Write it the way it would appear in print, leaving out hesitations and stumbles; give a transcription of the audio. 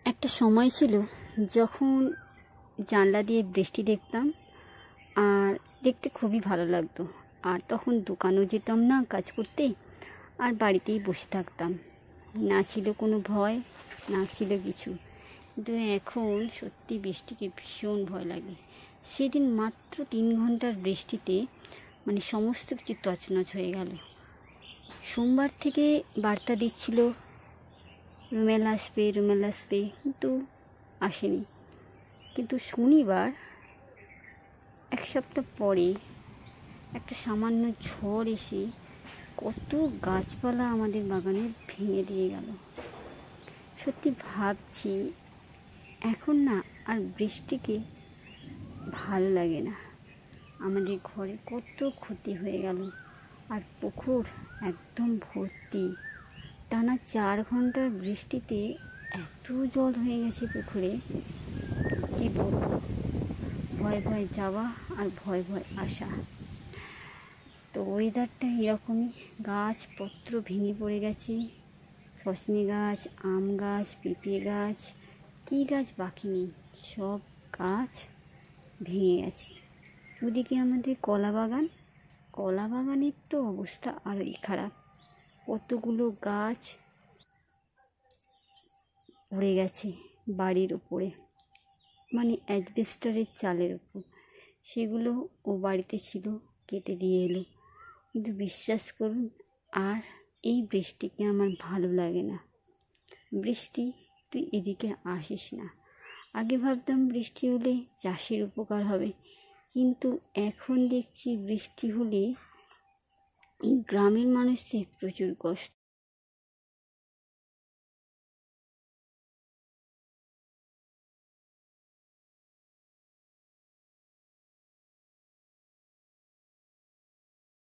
একটা সময় ছিল যখন জানলা দিয়ে বৃষ্টি দেখতাম আর দেখতে খুবই ভালো লাগতো। আর তখন দোকানেও যেতাম না কাজ করতে, আর বাড়িতেই বসে থাকতাম। না ছিল কোনো ভয়, না ছিল কিছু। কিন্তু এখন সত্যি বৃষ্টিকে ভীষণ ভয় লাগে। সেদিন মাত্র 3 ঘন্টার বৃষ্টিতে সমস্ত কিছু তছনছ হয়ে গেল। সোমবার থেকে বার্তা দিচ্ছিল রুমেল আসবে, কিন্তু আসেনি। কিন্তু শনিবার এক সপ্তাহ পরে একটা সামান্য ঝড় এসে কত গাছপালা আমাদের বাগানে ভেঙে দিয়ে গেল। সত্যি ভাবছি এখন না আর বৃষ্টিকে ভালো লাগে না। আমাদের ঘরে কত ক্ষতি হয়ে গেল, আর পুকুর একদম ভর্তি। টানা 4 ঘন্টার বৃষ্টিতে এত জল হয়ে গেছে পুকুরে, কি বলবো। ভয় ভয় যাওয়া আর ভয় ভয় আসা। তো ওয়েদারটা এরকমই, গাছপত্র ভেঙে পড়ে গেছে। সজনে গাছ, আম গাছ, পেঁপে গাছ, কী গাছ বাকি নেই, সব গাছ ভেঙে গেছে। ওদিকে আমাদের কলা বাগানের তো অবস্থা আরোই খারাপ। কতগুলো গাছ পড়ে গেছে বাড়ির উপরে, অ্যাজবেস্টারের চালের উপর। সেগুলো ও বাড়িতে ছিল, কেটে দিয়ে এলো। কিন্তু বিশ্বাস করুন, আর এই বৃষ্টিকে আমার ভালো লাগে না। বৃষ্টি, তুই এদিকে আসিস না। আগে ভাবতাম বৃষ্টি হলে চাষের উপকার হবে, কিন্তু এখন দেখছি বৃষ্টি হলে এই গ্রামের মানুষদের প্রচুর কষ্ট।